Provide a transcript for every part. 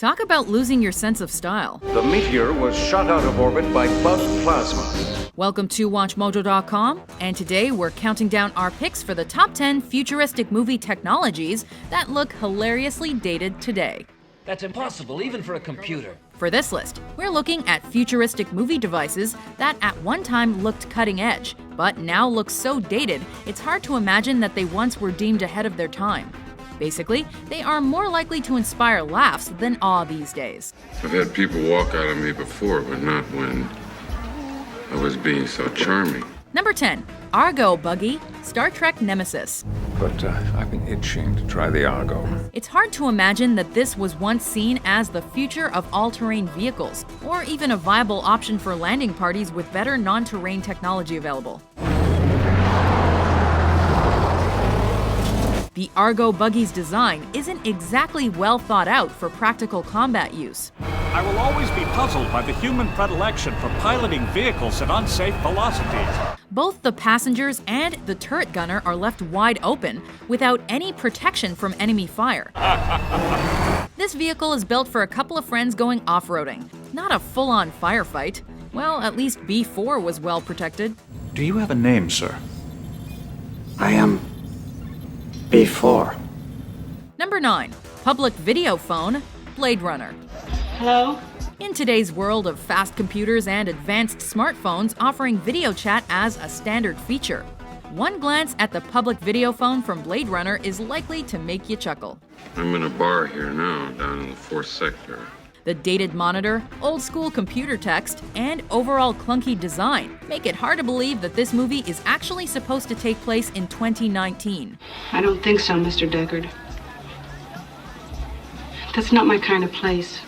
Talk about losing your sense of style. The meteor was shot out of orbit by buzzed plasma. Welcome to WatchMojo.com, and today we're counting down our picks for the top 10 futuristic movie technologies that look hilariously dated today. That's impossible, even for a computer. For this list, we're looking at futuristic movie devices that at one time looked cutting edge, but now look so dated, it's hard to imagine that they once were deemed ahead of their time. Basically, they are more likely to inspire laughs than awe these days. I've had people walk out on me before, but not when I was being so charming. Number 10. Argo Buggy, Star Trek Nemesis. But I've been itching to try the Argo. It's hard to imagine that this was once seen as the future of all-terrain vehicles, or even a viable option for landing parties with better non-terrain technology available. The Argo Buggy's design isn't exactly well thought out for practical combat use. I will always be puzzled by the human predilection for piloting vehicles at unsafe velocities. Both the passengers and the turret gunner are left wide open without any protection from enemy fire. This vehicle is built for a couple of friends going off-roading, not a full-on firefight. Well, at least B4 was well protected. Do you have a name, sir? I am B4. Number 9. Public video phone, Blade Runner. Hello? In today's world of fast computers and advanced smartphones offering video chat as a standard feature, one glance at the public video phone from Blade Runner is likely to make you chuckle. I'm in a bar here now, down in the 4th sector. The dated monitor, old-school computer text, and overall clunky design make it hard to believe that this movie is actually supposed to take place in 2019. I don't think so, Mr. Deckard. That's not my kind of place.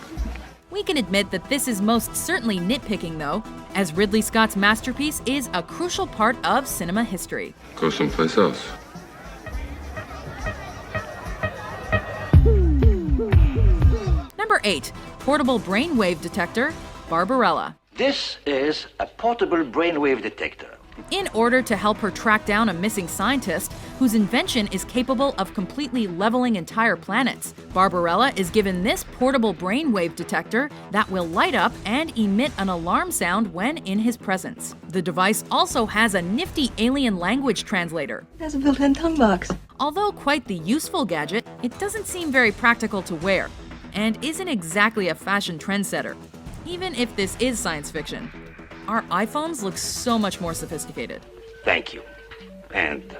We can admit that this is most certainly nitpicking, though, as Ridley Scott's masterpiece is a crucial part of cinema history. Go someplace else. Number 8. Portable brainwave detector, Barbarella. This is a portable brainwave detector. In order to help her track down a missing scientist whose invention is capable of completely leveling entire planets, Barbarella is given this portable brainwave detector that will light up and emit an alarm sound when in his presence. The device also has a nifty alien language translator. That's a built-in tongue box. Although quite the useful gadget, it doesn't seem very practical to wear, and isn't exactly a fashion trendsetter, even if this is science fiction. Our iPhones look so much more sophisticated. Thank you. And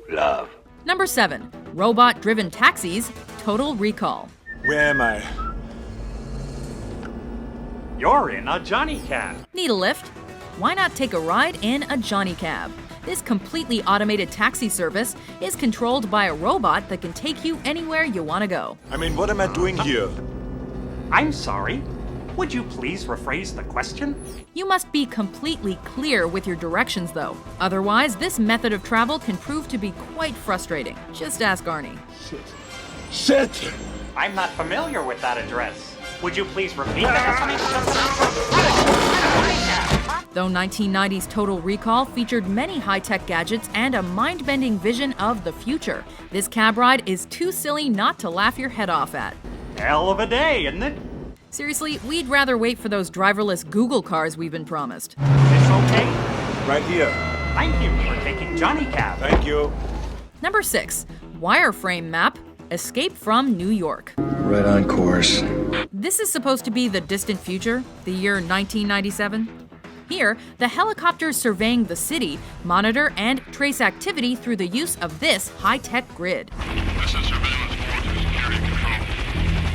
love. Number 7. Robot-driven taxis, Total Recall. Where am I? You're in a Johnny Cab. Need a lift? Why not take a ride in a Johnny Cab? This completely automated taxi service is controlled by a robot that can take you anywhere you want to go. I mean, what am I doing here? I'm sorry. Would you please rephrase the question? You must be completely clear with your directions, though. Otherwise, this method of travel can prove to be quite frustrating. Just ask Arnie. Shit! I'm not familiar with that address. Would you please repeat the destination? Though 1990's Total Recall featured many high-tech gadgets and a mind-bending vision of the future, this cab ride is too silly not to laugh your head off at. Hell of a day, isn't it? Seriously, we'd rather wait for those driverless Google cars we've been promised. This okay? Right here. Thank you for taking Johnny Cab. Thank you. Number 6. Wireframe map, Escape from New York. Right on course. This is supposed to be the distant future, the year 1997. Here, the helicopters surveying the city monitor and trace activity through the use of this high-tech grid. This is surveillance 4 to security control.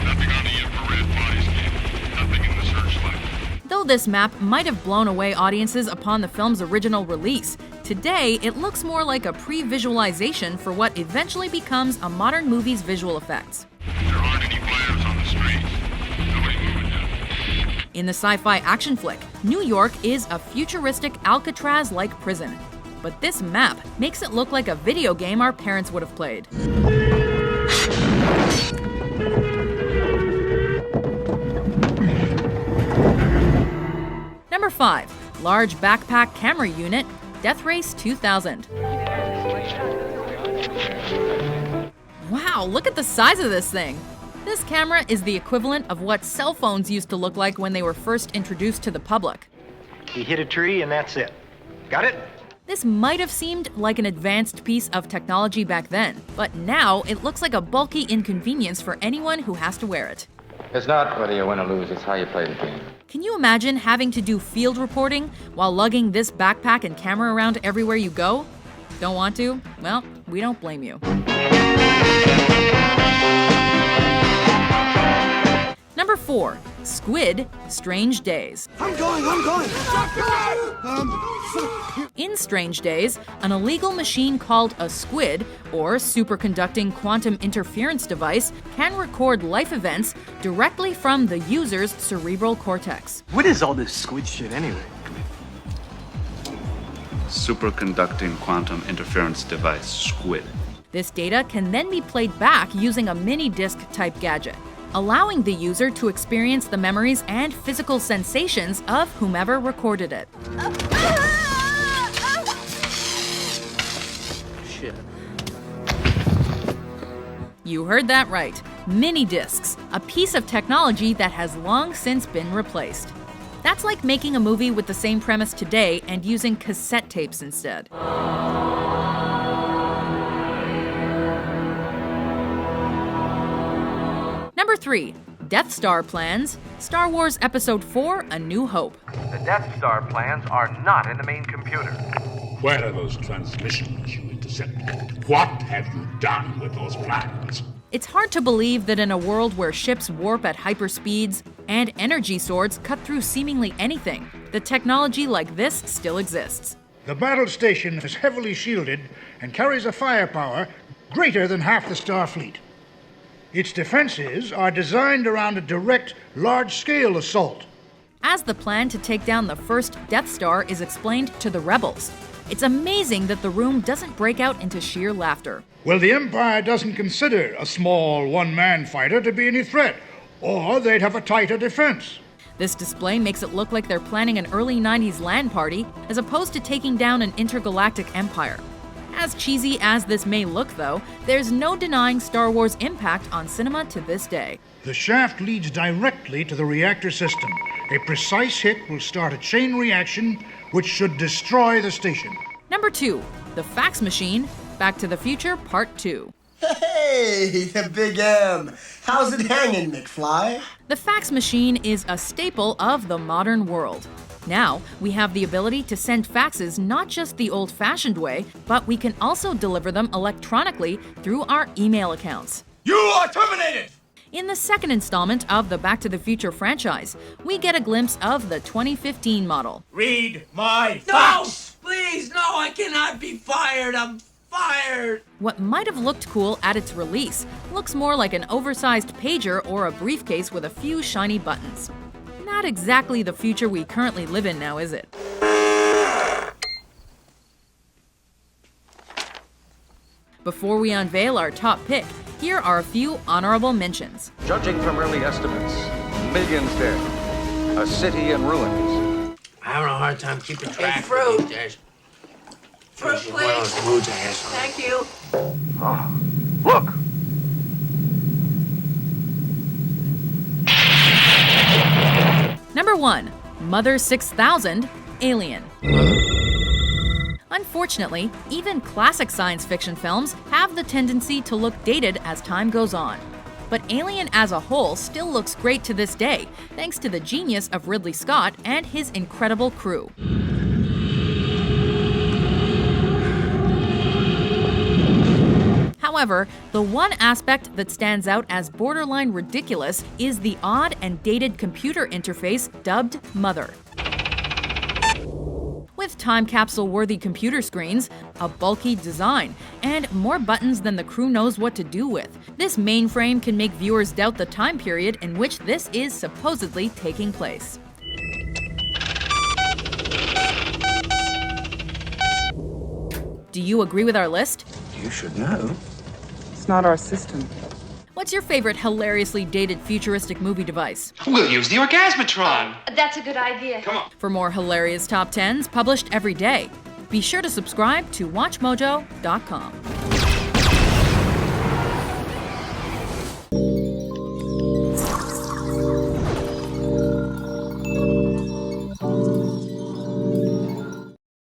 Nothing on the infrared body scan. Nothing in the searchlight. Though this map might have blown away audiences upon the film's original release, today it looks more like a pre-visualization for what eventually becomes a modern movie's visual effects. There aren't any flares on the streets. Nobody moving yet. In the sci-fi action flick, New York is a futuristic Alcatraz-like prison. But this map makes it look like a video game our parents would have played. Number 5. Large backpack camera unit, Death Race 2000. Wow, look at the size of this thing. This camera is the equivalent of what cell phones used to look like when they were first introduced to the public. You hit a tree and that's it. Got it? This might have seemed like an advanced piece of technology back then, but now it looks like a bulky inconvenience for anyone who has to wear it. It's not whether you win or lose, it's how you play the game. Can you imagine having to do field reporting while lugging this backpack and camera around everywhere you go? Don't want to? Well, we don't blame you. Number 4. Squid, Strange Days. I'm going! In Strange Days, an illegal machine called a squid, or superconducting quantum interference device, can record life events directly from the user's cerebral cortex. What is all this squid shit anyway? Superconducting quantum interference device, SQUID. This data can then be played back using a mini-disc type gadget, allowing the user to experience the memories and physical sensations of whomever recorded it. Shit. You heard that right. Mini-discs, a piece of technology that has long since been replaced. That's like making a movie with the same premise today and using cassette tapes instead. Number 3. Death Star plans. Star Wars Episode 4: A New Hope. The Death Star plans are not in the main computer. Where are those transmissions you intercepted? What have you done with those plans? It's hard to believe that in a world where ships warp at hyperspeeds and energy swords cut through seemingly anything, that technology like this still exists. The battle station is heavily shielded and carries a firepower greater than half the Starfleet. Its defenses are designed around a direct, large-scale assault. As the plan to take down the first Death Star is explained to the rebels, it's amazing that the room doesn't break out into sheer laughter. Well, the Empire doesn't consider a small one-man fighter to be any threat, or they'd have a tighter defense. This display makes it look like they're planning an early 90s LAN party as opposed to taking down an intergalactic empire. As cheesy as this may look, though, there's no denying Star Wars' impact on cinema to this day. The shaft leads directly to the reactor system. A precise hit will start a chain reaction which should destroy the station. Number 2. The Fax Machine, Back to the Future Part 2. Hey, Big M. How's it hanging, McFly? The fax machine is a staple of the modern world. Now, we have the ability to send faxes not just the old-fashioned way, but we can also deliver them electronically through our email accounts. You are terminated! In the second installment of the Back to the Future franchise, we get a glimpse of the 2015 model. Read my fax! No! Please, no, I cannot be fired. I'm fired! What might have looked cool at its release looks more like an oversized pager or a briefcase with a few shiny buttons. Not exactly the future we currently live in now, is it? Before we unveil our top pick, here are a few honorable mentions. Judging from early estimates, millions dead, a city in ruins. I'm having a hard time keeping track. Hey, fruit. Fruit, please. Thank you. Oh, look! Number 1. Mother 6000, Alien. Unfortunately, even classic science fiction films have the tendency to look dated as time goes on. But Alien as a whole still looks great to this day, thanks to the genius of Ridley Scott and his incredible crew. However, the one aspect that stands out as borderline ridiculous is the odd and dated computer interface dubbed Mother. With time capsule-worthy computer screens, a bulky design, and more buttons than the crew knows what to do with, this mainframe can make viewers doubt the time period in which this is supposedly taking place. Do you agree with our list? You should know. It's not our system. What's your favorite hilariously dated futuristic movie device? We'll use the Orgasmatron. That's a good idea. Come on. For more hilarious top 10s published every day, be sure to subscribe to WatchMojo.com.